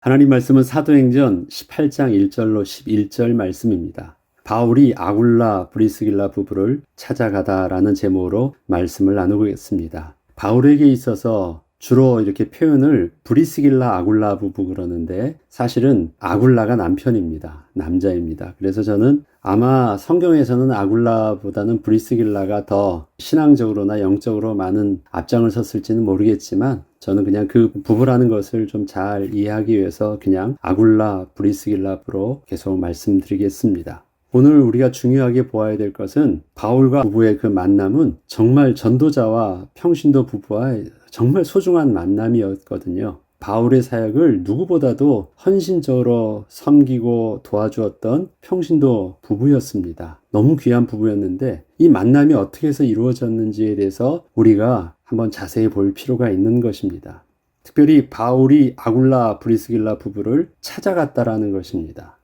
하나님 말씀은 사도행전 18장 1절로 11절 말씀입니다. 바울이 아굴라 브리스길라 부부를 찾아가다라는 제목으로 말씀을 나누겠습니다. 바울에게 있어서 주로 이렇게 표현을 브리스길라 아굴라 부부 그러는데 사실은 아굴라가 남편입니다. 남자입니다. 그래서 저는 아마 성경에서는 아굴라보다는 브리스길라가 더 신앙적으로나 영적으로 많은 앞장을 섰을지는 모르겠지만 저는 그냥 그 부부라는 것을 좀 잘 이해하기 위해서 그냥 아굴라 브리스길라로 계속 말씀드리겠습니다. 오늘 우리가 중요하게 보아야 될 것은 바울과 부부의 그 만남은 정말 전도자와 평신도 부부와의 정말 소중한 만남이었거든요. 바울의 사역을 누구보다도 헌신적으로 섬기고 도와주었던 평신도 부부였습니다. 너무 귀한 부부였는데 이 만남이 어떻게 해서 이루어졌는지에 대해서 우리가 한번 자세히 볼 필요가 있는 것입니다. 특별히 바울이 아굴라 브리스길라 부부를 찾아갔다라는 것입니다.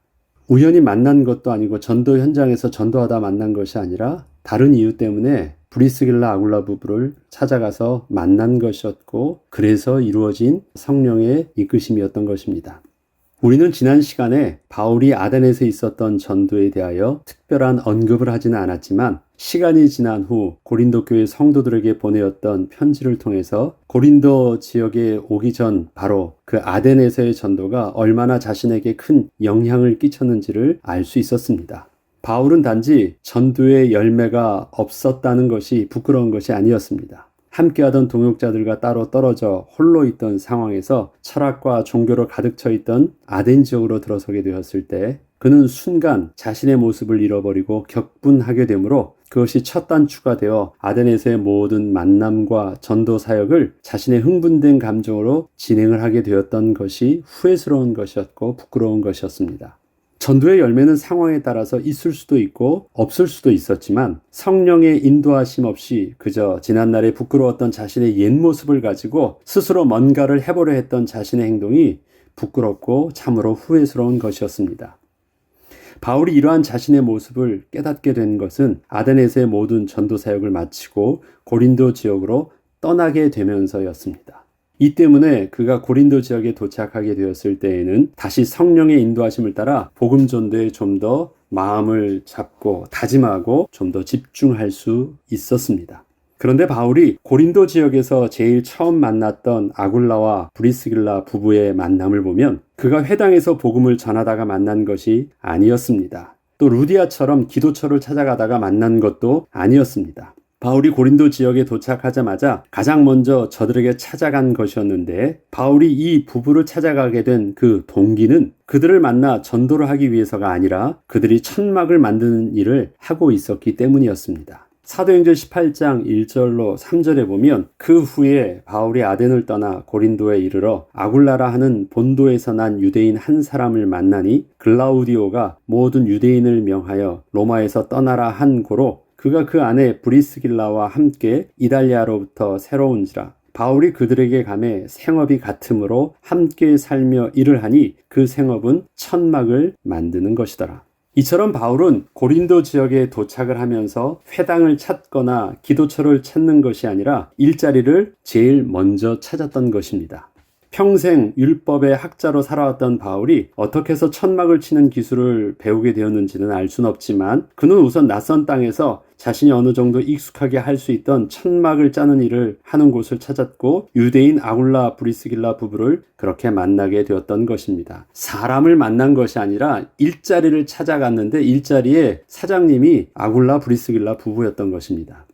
우연히 만난 것도 아니고 전도 현장에서 전도하다 만난 것이 아니라 다른 이유 때문에 브리스길라 아굴라 부부를 찾아가서 만난 것이었고 그래서 이루어진 성령의 이끄심이었던 것입니다. 우리는 지난 시간에 바울이 아덴에서 있었던 전도에 대하여 특별한 언급을 하지는 않았지만 시간이 지난 후 고린도 교회 성도들에게 보내었던 편지를 통해서 고린도 지역에 오기 전 바로 그 아덴에서의 전도가 얼마나 자신에게 큰 영향을 끼쳤는지를 알 수 있었습니다. 바울은 단지 전도의 열매가 없었다는 것이 부끄러운 것이 아니었습니다. 함께하던 동역자들과 따로 떨어져 홀로 있던 상황에서 철학과 종교로 가득 차 있던 아덴 지역으로 들어서게 되었을 때 그는 순간 자신의 모습을 잃어버리고 격분하게 되므로 그것이 첫 단추가 되어 아덴에서의 모든 만남과 전도 사역을 자신의 흥분된 감정으로 진행을 하게 되었던 것이 후회스러운 것이었고 부끄러운 것이었습니다. 전도의 열매는 상황에 따라서 있을 수도 있고 없을 수도 있었지만 성령의 인도하심 없이 그저 지난날에 부끄러웠던 자신의 옛 모습을 가지고 스스로 뭔가를 해보려 했던 자신의 행동이 부끄럽고 참으로 후회스러운 것이었습니다. 바울이 이러한 자신의 모습을 깨닫게 된 것은 아덴에서의 모든 전도 사역을 마치고 고린도 지역으로 떠나게 되면서였습니다. 이 때문에 그가 고린도 지역에 도착하게 되었을 때에는 다시 성령의 인도하심을 따라 복음 전도에 좀 더 마음을 잡고 다짐하고 좀 더 집중할 수 있었습니다. 그런데 바울이 고린도 지역에서 제일 처음 만났던 아굴라와 브리스길라 부부의 만남을 보면 그가 회당에서 복음을 전하다가 만난 것이 아니었습니다. 또 루디아처럼 기도처를 찾아가다가 만난 것도 아니었습니다. 바울이 고린도 지역에 도착하자마자 가장 먼저 저들에게 찾아간 것이었는데 바울이 이 부부를 찾아가게 된 그 동기는 그들을 만나 전도를 하기 위해서가 아니라 그들이 천막을 만드는 일을 하고 있었기 때문이었습니다. 사도행전 18장 1절로 3절에 보면 그 후에 바울이 아덴을 떠나 고린도에 이르러 아굴라라 하는 본도에서 난 유대인 한 사람을 만나니 글라우디오가 모든 유대인을 명하여 로마에서 떠나라 한 고로 그가 그 안에 브리스길라와 함께 이달리아로부터 새로운지라 바울이 그들에게 가매 생업이 같으므로 함께 살며 일을 하니 그 생업은 천막을 만드는 것이더라. 이처럼 바울은 고린도 지역에 도착을 하면서 회당을 찾거나 기도처를 찾는 것이 아니라 일자리를 제일 먼저 찾았던 것입니다. 평생 율법의 학자로 살아왔던 바울이 어떻게 해서 천막을 치는 기술을 배우게 되었는지는 알 수는 없지만 그는 우선 낯선 땅에서 자신이 어느 정도 익숙하게 할 수 있던 천막을 짜는 일을 하는 곳을 찾았고 유대인 아굴라 브리스길라 부부를 그렇게 만나게 되었던 것입니다. 사람을 만난 것이 아니라 일자리를 찾아갔는데 일자리에 사장님이 아굴라 브리스길라 부부였던 것입니다.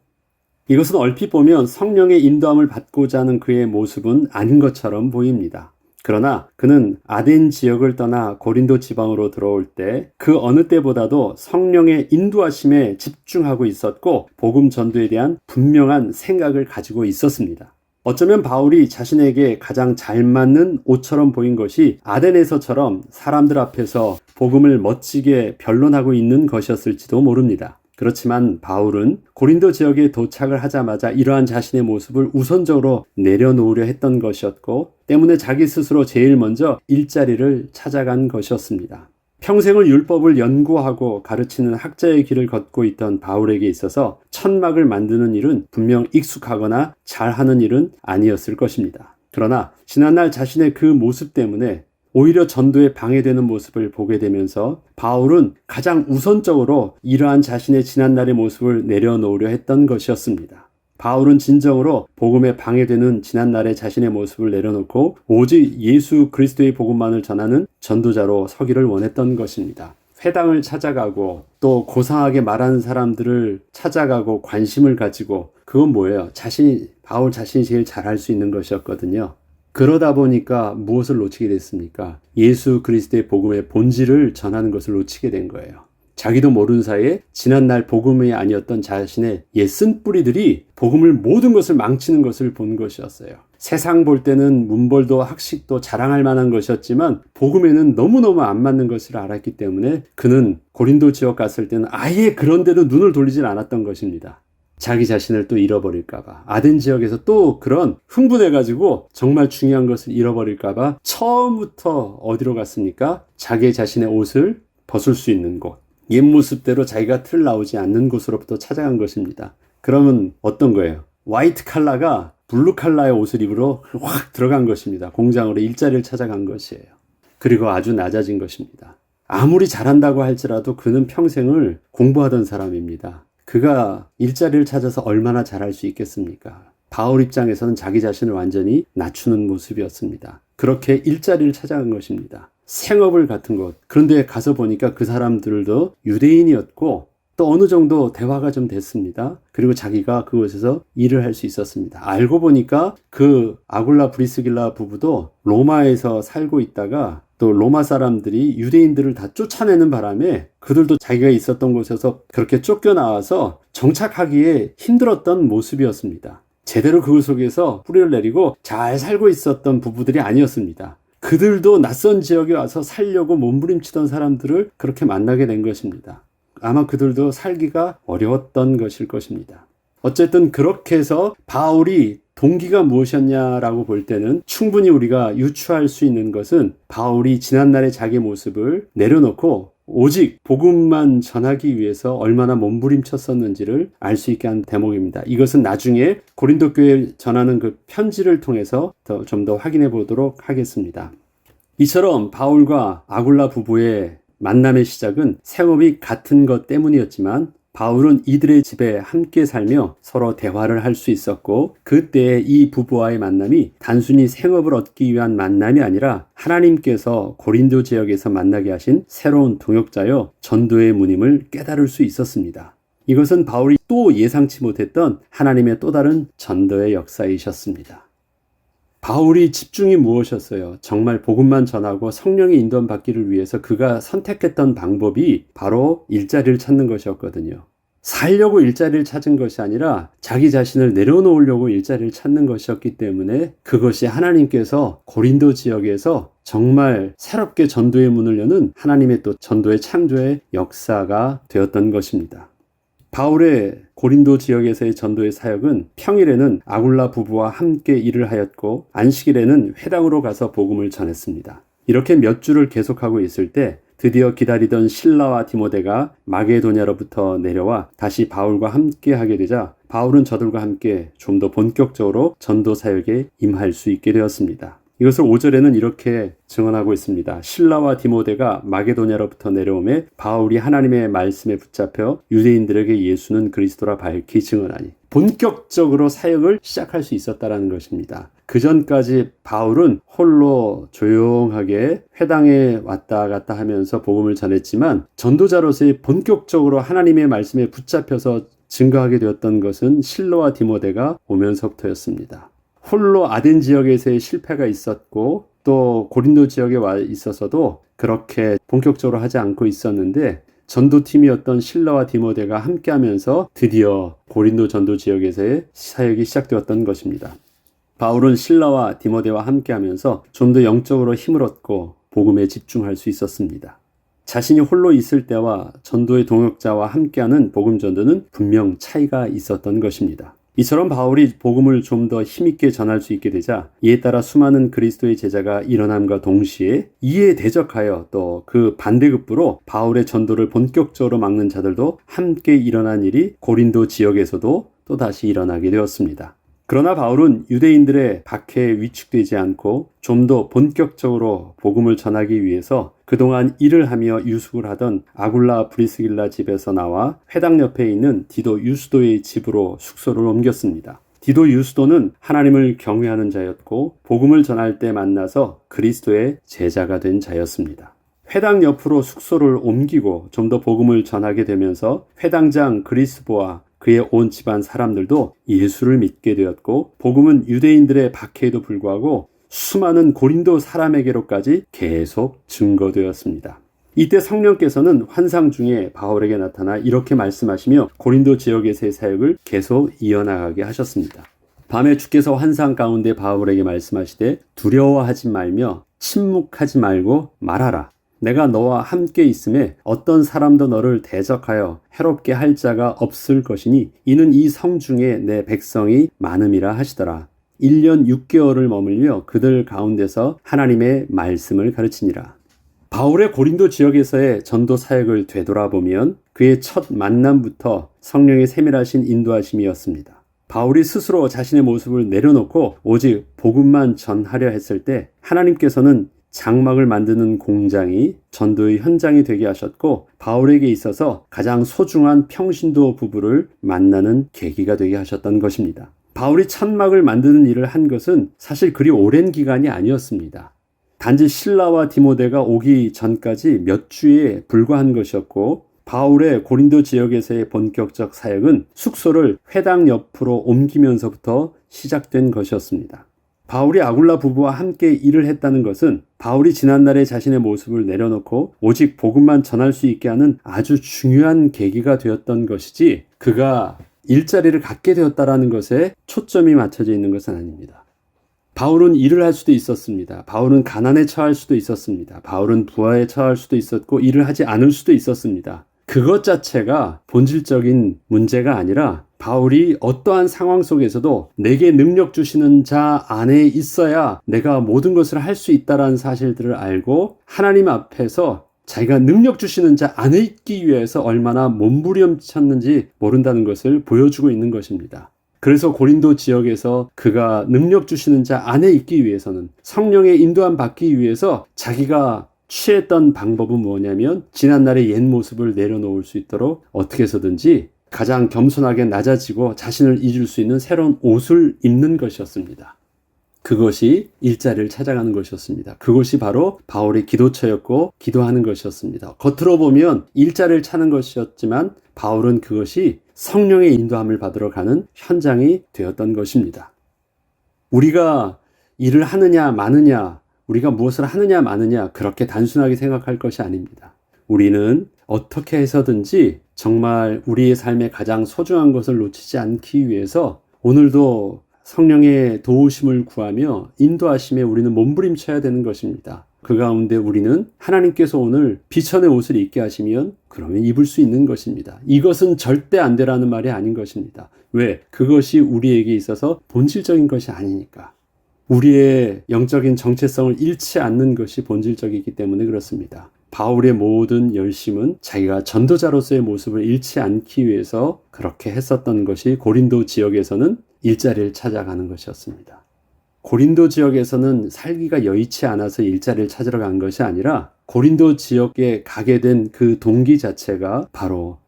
이것은 얼핏 보면 성령의 인도함을 받고자 하는 그의 모습은 아닌 것처럼 보입니다. 그러나 그는 아덴 지역을 떠나 고린도 지방으로 들어올 때 그 어느 때보다도 성령의 인도하심에 집중하고 있었고 복음 전도에 대한 분명한 생각을 가지고 있었습니다. 어쩌면 바울이 자신에게 가장 잘 맞는 옷처럼 보인 것이 아덴에서처럼 사람들 앞에서 복음을 멋지게 변론하고 있는 것이었을지도 모릅니다. 그렇지만 바울은 고린도 지역에 도착을 하자마자 이러한 자신의 모습을 우선적으로 내려놓으려 했던 것이었고 때문에 자기 스스로 제일 먼저 일자리를 찾아간 것이었습니다. 평생을 율법을 연구하고 가르치는 학자의 길을 걷고 있던 바울에게 있어서 천막을 만드는 일은 분명 익숙하거나 잘하는 일은 아니었을 것입니다. 그러나 지난날 자신의 그 모습 때문에 오히려 전도에 방해되는 모습을 보게 되면서 바울은 가장 우선적으로 이러한 자신의 지난날의 모습을 내려놓으려 했던 것이었습니다. 바울은 진정으로 복음에 방해되는 지난날의 자신의 모습을 내려놓고 오직 예수 그리스도의 복음만을 전하는 전도자로 서기를 원했던 것입니다. 회당을 찾아가고 또 고상하게 말하는 사람들을 찾아가고 관심을 가지고 그건 뭐예요? 바울 자신이 제일 잘할 수 있는 것이었거든요. 그러다 보니까 무엇을 놓치게 됐습니까? 예수 그리스도의 복음의 본질을 전하는 것을 놓치게 된 거예요. 자기도 모르는 사이에 지난날 복음이 아니었던 자신의 옛 쓴뿌리들이 복음을 모든 것을 망치는 것을 본 것이었어요. 세상 볼 때는 문벌도 학식도 자랑할 만한 것이었지만 복음에는 너무너무 안 맞는 것을 알았기 때문에 그는 고린도 지역 갔을 때는 아예 그런 데도 눈을 돌리질 않았던 것입니다. 자기 자신을 또 잃어버릴까봐, 아덴 지역에서 또 그런 흥분해가지고 정말 중요한 것을 잃어버릴까봐 처음부터 어디로 갔습니까? 자기 자신의 옷을 벗을 수 있는 곳, 옛 모습대로 자기가 틀 나오지 않는 곳으로부터 찾아간 것입니다. 그러면 어떤 거예요? 화이트 칼라가 블루 칼라의 옷을 입으러 확 들어간 것입니다. 공장으로 일자리를 찾아간 것이에요. 그리고 아주 낮아진 것입니다. 아무리 잘한다고 할지라도 그는 평생을 공부하던 사람입니다. 그가 일자리를 찾아서 얼마나 잘할 수 있겠습니까? 바울 입장에서는 자기 자신을 완전히 낮추는 모습이었습니다. 그렇게 일자리를 찾아간 것입니다. 생업을 같은 곳. 그런데 가서 보니까 그 사람들도 유대인이었고 또 어느 정도 대화가 좀 됐습니다. 그리고 자기가 그곳에서 일을 할 수 있었습니다. 알고 보니까 그 아굴라 브리스길라 부부도 로마에서 살고 있다가 또 로마 사람들이 유대인들을 다 쫓아내는 바람에 그들도 자기가 있었던 곳에서 그렇게 쫓겨나와서 정착하기에 힘들었던 모습이었습니다. 제대로 그 속에서 뿌리를 내리고 잘 살고 있었던 부부들이 아니었습니다. 그들도 낯선 지역에 와서 살려고 몸부림치던 사람들을 그렇게 만나게 된 것입니다. 아마 그들도 살기가 어려웠던 것일 것입니다. 어쨌든 그렇게 해서 바울이 동기가 무엇이었냐라고 볼 때는 충분히 우리가 유추할 수 있는 것은 바울이 지난날의 자기 모습을 내려놓고 오직 복음만 전하기 위해서 얼마나 몸부림쳤었는지를 알 수 있게 한 대목입니다. 이것은 나중에 고린도 교회에 전하는 그 편지를 통해서 좀 더 확인해 보도록 하겠습니다. 이처럼 바울과 아굴라 부부의 만남의 시작은 생업이 같은 것 때문이었지만 바울은 이들의 집에 함께 살며 서로 대화를 할 수 있었고 그때 이 부부와의 만남이 단순히 생업을 얻기 위한 만남이 아니라 하나님께서 고린도 지역에서 만나게 하신 새로운 동역자여 전도의 문임을 깨달을 수 있었습니다. 이것은 바울이 또 예상치 못했던 하나님의 또 다른 전도의 역사이셨습니다. 바울이 집중이 무엇이었어요? 정말 복음만 전하고 성령의 인도함 받기를 위해서 그가 선택했던 방법이 바로 일자리를 찾는 것이었거든요. 살려고 일자리를 찾은 것이 아니라 자기 자신을 내려놓으려고 일자리를 찾는 것이었기 때문에 그것이 하나님께서 고린도 지역에서 정말 새롭게 전도의 문을 여는 하나님의 또 전도의 창조의 역사가 되었던 것입니다. 바울의 고린도 지역에서의 전도의 사역은 평일에는 아굴라 부부와 함께 일을 하였고 안식일에는 회당으로 가서 복음을 전했습니다. 이렇게 몇 주를 계속하고 있을 때 드디어 기다리던 실라와 디모데가 마게도냐로부터 내려와 다시 바울과 함께 하게 되자 바울은 저들과 함께 좀 더 본격적으로 전도 사역에 임할 수 있게 되었습니다. 이것을 5절에는 이렇게 증언하고 있습니다. 실라와 디모데가 마게도냐로부터 내려오매 바울이 하나님의 말씀에 붙잡혀 유대인들에게 예수는 그리스도라 밝히 증언하니 본격적으로 사역을 시작할 수 있었다는 것입니다. 그 전까지 바울은 홀로 조용하게 회당에 왔다 갔다 하면서 복음을 전했지만 전도자로서의 본격적으로 하나님의 말씀에 붙잡혀서 증거하게 되었던 것은 실라와 디모데가 오면서부터였습니다. 홀로 아덴 지역에서의 실패가 있었고 또 고린도 지역에 와 있어서도 그렇게 본격적으로 하지 않고 있었는데 전도팀이었던 실라와 디모데가 함께하면서 드디어 고린도 전도 지역에서의 사역이 시작되었던 것입니다. 바울은 실라와 디모데와 함께하면서 좀 더 영적으로 힘을 얻고 복음에 집중할 수 있었습니다. 자신이 홀로 있을 때와 전도의 동역자와 함께하는 복음 전도는 분명 차이가 있었던 것입니다. 이처럼 바울이 복음을 좀 더 힘있게 전할 수 있게 되자 이에 따라 수많은 그리스도의 제자가 일어남과 동시에 이에 대적하여 또 그 반대급부로 바울의 전도를 본격적으로 막는 자들도 함께 일어난 일이 고린도 지역에서도 또 다시 일어나게 되었습니다. 그러나 바울은 유대인들의 박해에 위축되지 않고 좀 더 본격적으로 복음을 전하기 위해서 그동안 일을 하며 유숙을 하던 아굴라 브리스길라 집에서 나와 회당 옆에 있는 디도 유스도의 집으로 숙소를 옮겼습니다. 디도 유스도는 하나님을 경외하는 자였고 복음을 전할 때 만나서 그리스도의 제자가 된 자였습니다. 회당 옆으로 숙소를 옮기고 좀 더 복음을 전하게 되면서 회당장 그리스보와 그의 온 집안 사람들도 예수를 믿게 되었고 복음은 유대인들의 박해에도 불구하고 수많은 고린도 사람에게로까지 계속 증거되었습니다. 이때 성령께서는 환상 중에 바울에게 나타나 이렇게 말씀하시며 고린도 지역에서의 사역을 계속 이어나가게 하셨습니다. 밤에 주께서 환상 가운데 바울에게 말씀하시되 두려워하지 말며 침묵하지 말고 말하라. 내가 너와 함께 있음에 어떤 사람도 너를 대적하여 해롭게 할 자가 없을 것이니 이는 이 성 중에 내 백성이 많음이라 하시더라. 1년 6개월을 머물며 그들 가운데서 하나님의 말씀을 가르치니라. 바울의 고린도 지역에서의 전도 사역을 되돌아보면 그의 첫 만남부터 성령의 세밀하신 인도하심이었습니다. 바울이 스스로 자신의 모습을 내려놓고 오직 복음만 전하려 했을 때 하나님께서는 장막을 만드는 공장이 전도의 현장이 되게 하셨고 바울에게 있어서 가장 소중한 평신도 부부를 만나는 계기가 되게 하셨던 것입니다. 바울이 천막을 만드는 일을 한 것은 사실 그리 오랜 기간이 아니었습니다. 단지 실라와 디모데가 오기 전까지 몇 주에 불과한 것이었고 바울의 고린도 지역에서의 본격적 사역은 숙소를 회당 옆으로 옮기면서부터 시작된 것이었습니다. 바울이 아굴라 부부와 함께 일을 했다는 것은 바울이 지난날의 자신의 모습을 내려놓고 오직 복음만 전할 수 있게 하는 아주 중요한 계기가 되었던 것이지 그가 일자리를 갖게 되었다는 것에 초점이 맞춰져 있는 것은 아닙니다. 바울은 일을 할 수도 있었습니다. 바울은 가난에 처할 수도 있었습니다. 바울은 부하에 처할 수도 있었고 일을 하지 않을 수도 있었습니다. 그것 자체가 본질적인 문제가 아니라 바울이 어떠한 상황 속에서도 내게 능력 주시는 자 안에 있어야 내가 모든 것을 할 수 있다는 사실들을 알고 하나님 앞에서 자기가 능력 주시는 자 안에 있기 위해서 얼마나 몸부림쳤는지 모른다는 것을 보여주고 있는 것입니다. 그래서 고린도 지역에서 그가 능력 주시는 자 안에 있기 위해서는 성령의 인도함 받기 위해서 자기가 취했던 방법은 뭐냐면 지난날의 옛 모습을 내려놓을 수 있도록 어떻게 해서든지 가장 겸손하게 낮아지고 자신을 잊을 수 있는 새로운 옷을 입는 것이었습니다. 그것이 일자리를 찾아가는 것이었습니다. 그것이 바로 바울의 기도처였고 기도하는 것이었습니다. 겉으로 보면 일자리를 찾는 것이었지만 바울은 그것이 성령의 인도함을 받으러 가는 현장이 되었던 것입니다. 우리가 일을 하느냐 마느냐, 우리가 무엇을 하느냐 마느냐 그렇게 단순하게 생각할 것이 아닙니다. 우리는 어떻게 해서든지 정말 우리의 삶에 가장 소중한 것을 놓치지 않기 위해서 오늘도 성령의 도우심을 구하며 인도하심에 우리는 몸부림쳐야 되는 것입니다. 그 가운데 우리는 하나님께서 오늘 비천의 옷을 입게 하시면 그러면 입을 수 있는 것입니다. 이것은 절대 안 되라는 말이 아닌 것입니다. 왜? 그것이 우리에게 있어서 본질적인 것이 아니니까. 우리의 영적인 정체성을 잃지 않는 것이 본질적이기 때문에 그렇습니다. 바울의 모든 열심은 자기가 전도자로서의 모습을 잃지 않기 위해서 그렇게 했었던 것이 고린도 지역에서는 일자리를 찾아가는 것이었습니다. 고린도 지역에서는 살기가 여의치 않아서 일자리를 찾으러 간 것이 아니라 고린도 지역에 가게 된 그 동기 자체가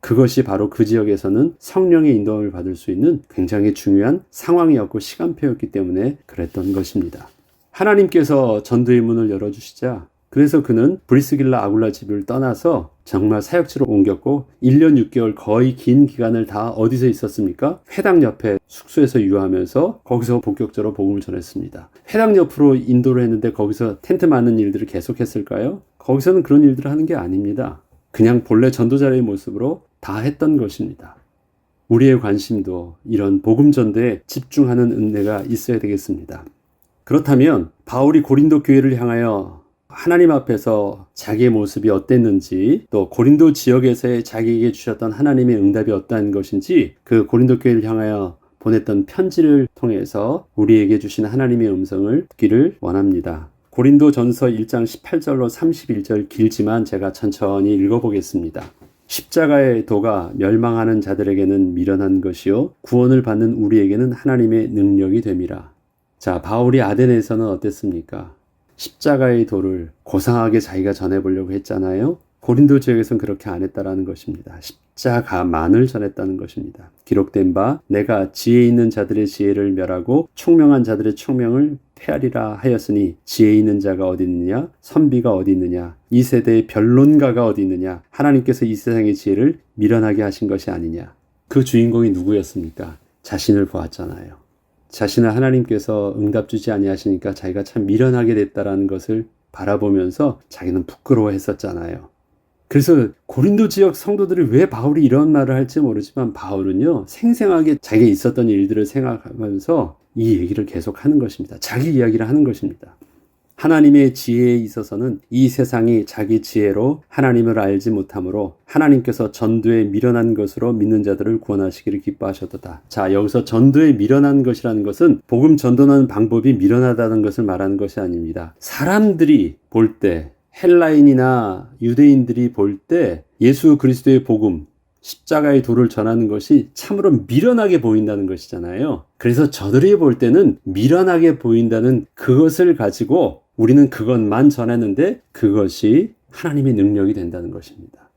그것이 바로 그 지역에서는 성령의 인도함을 받을 수 있는 굉장히 중요한 상황이었고 시간표였기 때문에 그랬던 것입니다. 하나님께서 전도의 문을 열어주시자 그래서 그는 브리스길라 아굴라 집을 떠나서 정말 사역지로 옮겼고 1년 6개월 거의 긴 기간을 다 어디서 있었습니까? 회당 옆에 숙소에서 유하면서 거기서 본격적으로 복음을 전했습니다. 회당 옆으로 인도를 했는데 거기서 텐트 많은 일들을 계속했을까요? 거기서는 그런 일들을 하는 게 아닙니다. 그냥 본래 전도자의 모습으로 다 했던 것입니다. 우리의 관심도 이런 복음 전도에 집중하는 은혜가 있어야 되겠습니다. 그렇다면 바울이 고린도 교회를 향하여 하나님 앞에서 자기의 모습이 어땠는지 또 고린도 지역에서의 자기에게 주셨던 하나님의 응답이 어떠한 것인지 그 고린도 교회를 향하여 보냈던 편지를 통해서 우리에게 주신 하나님의 음성을 듣기를 원합니다. 고린도 전서 1장 18절로 31절 길지만 제가 천천히 읽어보겠습니다. 십자가의 도가 멸망하는 자들에게는 미련한 것이요 구원을 받는 우리에게는 하나님의 능력이 됨이라. 자, 바울이 아덴에서는 어땠습니까? 십자가의 도를 고상하게 자기가 전해보려고 했잖아요. 고린도 지역에서는 그렇게 안 했다라는 것입니다. 십자가만을 전했다는 것입니다. 기록된 바 내가 지혜 있는 자들의 지혜를 멸하고 총명한 자들의 총명을 폐하리라 하였으니 지혜 있는 자가 어디 있느냐? 선비가 어디 있느냐? 이 세대의 변론가가 어디 있느냐? 하나님께서 이 세상의 지혜를 미련하게 하신 것이 아니냐? 그 주인공이 누구였습니까? 자신을 보았잖아요. 자신을 하나님께서 응답 주지 아니하시니까 자기가 참 미련하게 됐다라는 것을 바라보면서 자기는 부끄러워했었잖아요. 그래서 고린도 지역 성도들이 왜 바울이 이런 말을 할지 모르지만 바울은요 생생하게 자기가 있었던 일들을 생각하면서 이 얘기를 계속하는 것입니다. 자기 이야기를 하는 것입니다. 하나님의 지혜에 있어서는 이 세상이 자기 지혜로 하나님을 알지 못하므로 하나님께서 전도에 미련한 것으로 믿는 자들을 구원하시기를 기뻐하셨도다. 자, 여기서 전도에 미련한 것이라는 것은 복음 전도하는 방법이 미련하다는 것을 말하는 것이 아닙니다. 사람들이 볼 때 헬라인이나 유대인들이 볼 때 예수 그리스도의 복음, 십자가의 도를 전하는 것이 참으로 미련하게 보인다는 것이잖아요. 그래서 저들이 볼 때는 미련하게 보인다는 그것을 가지고 우리는 그것만 전했는데 그것이 하나님의 능력이 된다는 것입니다.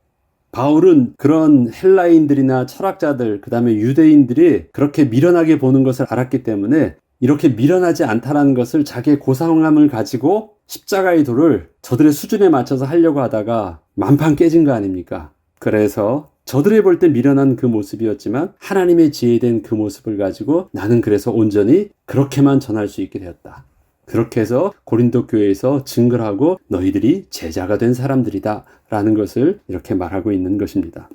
바울은 그런 헬라인들이나 철학자들, 그 다음에 유대인들이 그렇게 미련하게 보는 것을 알았기 때문에 이렇게 미련하지 않다라는 것을 자기의 고상함을 가지고 십자가의 도를 저들의 수준에 맞춰서 하려고 하다가 만판 깨진 거 아닙니까? 그래서 저들이 볼 때 미련한 그 모습이었지만 하나님의 지혜된 그 모습을 가지고 나는 그래서 온전히 그렇게만 전할 수 있게 되었다. 그렇게 해서 고린도 교회에서 증거를 하고 너희들이 제자가 된 사람들이다 라는 것을 이렇게 말하고 있는 것입니다.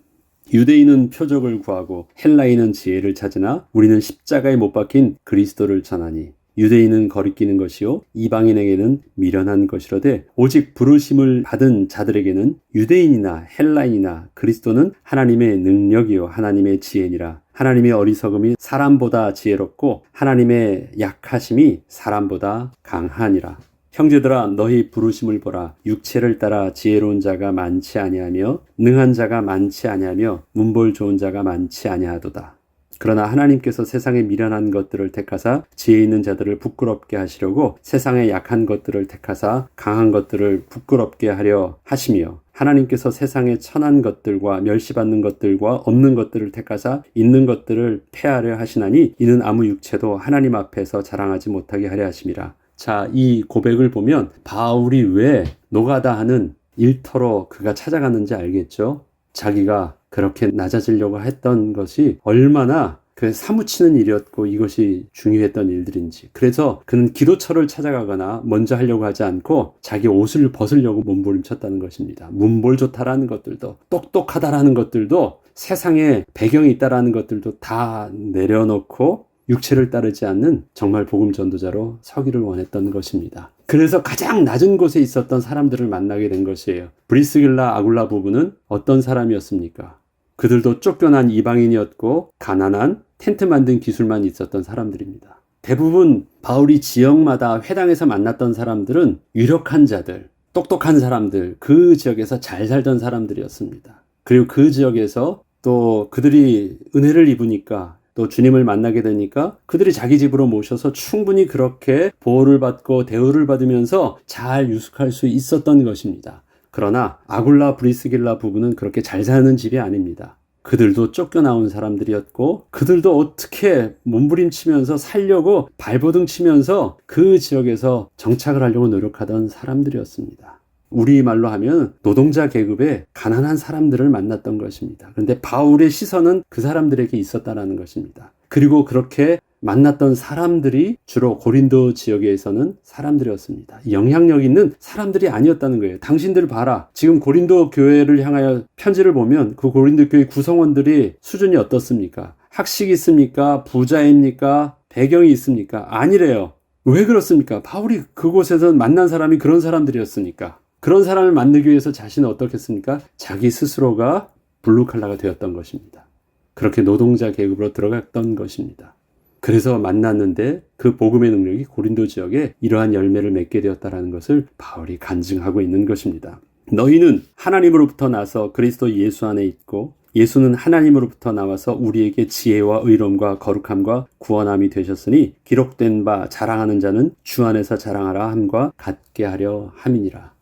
유대인은 표적을 구하고 헬라인은 지혜를 찾으나 우리는 십자가에 못 박힌 그리스도를 전하니 유대인은 거리끼는 것이요 이방인에게는 미련한 것이로되 오직 부르심을 받은 자들에게는 유대인이나 헬라인이나 그리스도는 하나님의 능력이요 하나님의 지혜니라. 하나님의 어리석음이 사람보다 지혜롭고 하나님의 약하심이 사람보다 강하니라. 형제들아 너희 부르심을 보라. 육체를 따라 지혜로운 자가 많지 아니하며 능한 자가 많지 아니하며 문볼 좋은 자가 많지 아니하도다. 그러나 하나님께서 세상에 미련한 것들을 택하사 지혜 있는 자들을 부끄럽게 하시려고 세상에 약한 것들을 택하사 강한 것들을 부끄럽게 하려 하시며 하나님께서 세상에 천한 것들과 멸시받는 것들과 없는 것들을 택하사 있는 것들을 폐하려 하시나니 이는 아무 육체도 하나님 앞에서 자랑하지 못하게 하려 하심이라. 자, 이 고백을 보면 바울이 왜 노가다 하는 일터로 그가 찾아갔는지 알겠죠? 자기가 그렇게 낮아지려고 했던 것이 얼마나 사무치는 일이었고 이것이 중요했던 일들인지. 그래서 그는 기도처를 찾아가거나 먼저 하려고 하지 않고 자기 옷을 벗으려고 몸부림쳤다는 것입니다. 문볼 좋다라는 것들도 똑똑하다라는 것들도 세상에 배경이 있다라는 것들도 다 내려놓고 육체를 따르지 않는 정말 복음 전도자로 서기를 원했던 것입니다. 그래서 가장 낮은 곳에 있었던 사람들을 만나게 된 것이에요. 브리스길라 아굴라 부부는 어떤 사람이었습니까? 그들도 쫓겨난 이방인이었고 가난한 텐트 만든 기술만 있었던 사람들입니다. 대부분 바울이 지역마다 회당에서 만났던 사람들은 유력한 자들, 똑똑한 사람들, 그 지역에서 잘 살던 사람들이었습니다. 그리고 그 지역에서 또 그들이 은혜를 입으니까 또 주님을 만나게 되니까 그들이 자기 집으로 모셔서 충분히 그렇게 보호를 받고 대우를 받으면서 잘 유숙할 수 있었던 것입니다. 그러나 아굴라 브리스길라 부부는 그렇게 잘 사는 집이 아닙니다. 그들도 쫓겨나온 사람들이었고 그들도 어떻게 몸부림치면서 살려고 발버둥 치면서 그 지역에서 정착을 하려고 노력하던 사람들이었습니다. 우리말로 하면 노동자 계급의 가난한 사람들을 만났던 것입니다. 그런데 바울의 시선은 그 사람들에게 있었다는 것입니다. 그리고 그렇게 만났던 사람들이 주로 고린도 지역에서는 사람들이었습니다. 영향력 있는 사람들이 아니었다는 거예요. 당신들 봐라. 지금 고린도 교회를 향하여 편지를 보면 그 고린도 교회 구성원들이 수준이 어떻습니까? 학식이 있습니까? 부자입니까? 배경이 있습니까? 아니래요. 왜 그렇습니까? 바울이 그곳에서 만난 사람이 그런 사람들이었으니까. 그런 사람을 만들기 위해서 자신은 어떻게 했습니까? 자기 스스로가 블루칼라가 되었던 것입니다. 그렇게 노동자 계급으로 들어갔던 것입니다. 그래서 만났는데 그 복음의 능력이 고린도 지역에 이러한 열매를 맺게 되었다는 것을 바울이 간증하고 있는 것입니다. 너희는 하나님으로부터 나서 그리스도 예수 안에 있고 예수는 하나님으로부터 나와서 우리에게 지혜와 의로움과 거룩함과 구원함이 되셨으니 기록된 바 자랑하는 자는 주 안에서 자랑하라 함과 같게 하려 함이니라.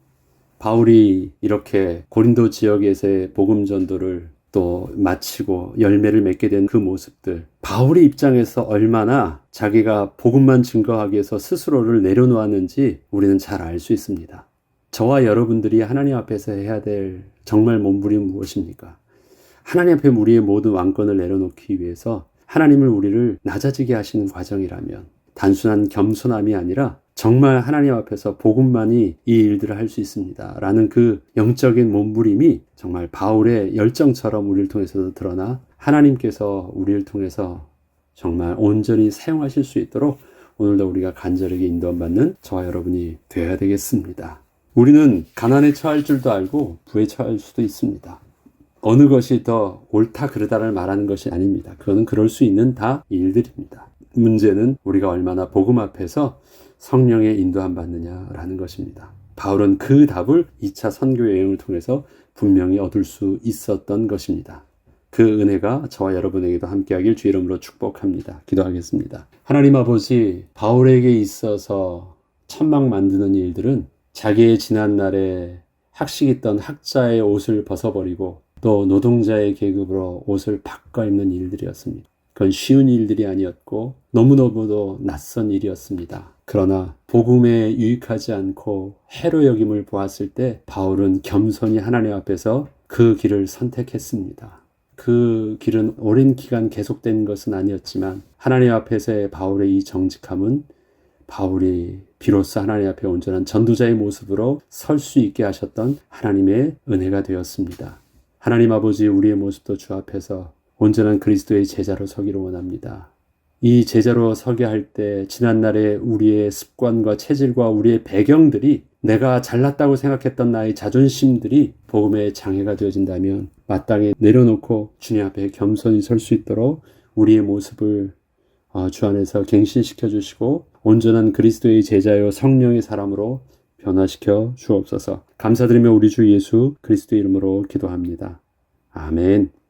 바울이 이렇게 고린도 지역에서의 복음 전도를 또 마치고 열매를 맺게 된 그 모습들, 바울의 입장에서 얼마나 자기가 복음만 증거하기 위해서 스스로를 내려놓았는지 우리는 잘 알 수 있습니다. 저와 여러분들이 하나님 앞에서 해야 될 정말 몸부림은 무엇입니까? 하나님 앞에 우리의 모든 왕권을 내려놓기 위해서 하나님을 우리를 낮아지게 하시는 과정이라면 단순한 겸손함이 아니라 정말 하나님 앞에서 복음만이 이 일들을 할 수 있습니다 라는 그 영적인 몸부림이 정말 바울의 열정처럼 우리를 통해서도 드러나 하나님께서 우리를 통해서 정말 온전히 사용하실 수 있도록 오늘도 우리가 간절하게 인도받는 저와 여러분이 되어야 되겠습니다. 우리는 가난에 처할 줄도 알고 부에 처할 수도 있습니다. 어느 것이 더 옳다 그르다를 말하는 것이 아닙니다. 그거는 그럴 수 있는 다 일들입니다. 문제는 우리가 얼마나 복음 앞에서 성령의 인도함 받느냐라는 것입니다. 바울은 그 답을 2차 선교 여행을 통해서 분명히 얻을 수 있었던 것입니다. 그 은혜가 저와 여러분에게도 함께하길 주 이름으로 축복합니다. 기도하겠습니다. 하나님 아버지, 바울에게 있어서 천막 만드는 일들은 자기의 지난날에 학식 있던 학자의 옷을 벗어버리고 또 노동자의 계급으로 옷을 바꿔 입는 일들이었습니다. 그건 쉬운 일들이 아니었고 너무너무도 낯선 일이었습니다. 그러나 복음에 유익하지 않고 해로 여김을 보았을 때 바울은 겸손히 하나님 앞에서 그 길을 선택했습니다. 그 길은 오랜 기간 계속된 것은 아니었지만 하나님 앞에서의 바울의 이 정직함은 바울이 비로소 하나님 앞에 온전한 전도자의 모습으로 설 수 있게 하셨던 하나님의 은혜가 되었습니다. 하나님 아버지, 우리의 모습도 주 앞에서 온전한 그리스도의 제자로 서기를 원합니다. 이 제자로 서게 할 때 지난날의 우리의 습관과 체질과 우리의 배경들이 내가 잘났다고 생각했던 나의 자존심들이 복음의 장애가 되어진다면 마땅히 내려놓고 주님 앞에 겸손히 설 수 있도록 우리의 모습을 주 안에서 갱신시켜 주시고 온전한 그리스도의 제자요 성령의 사람으로 변화시켜 주옵소서. 감사드리며 우리 주 예수 그리스도 이름으로 기도합니다. 아멘.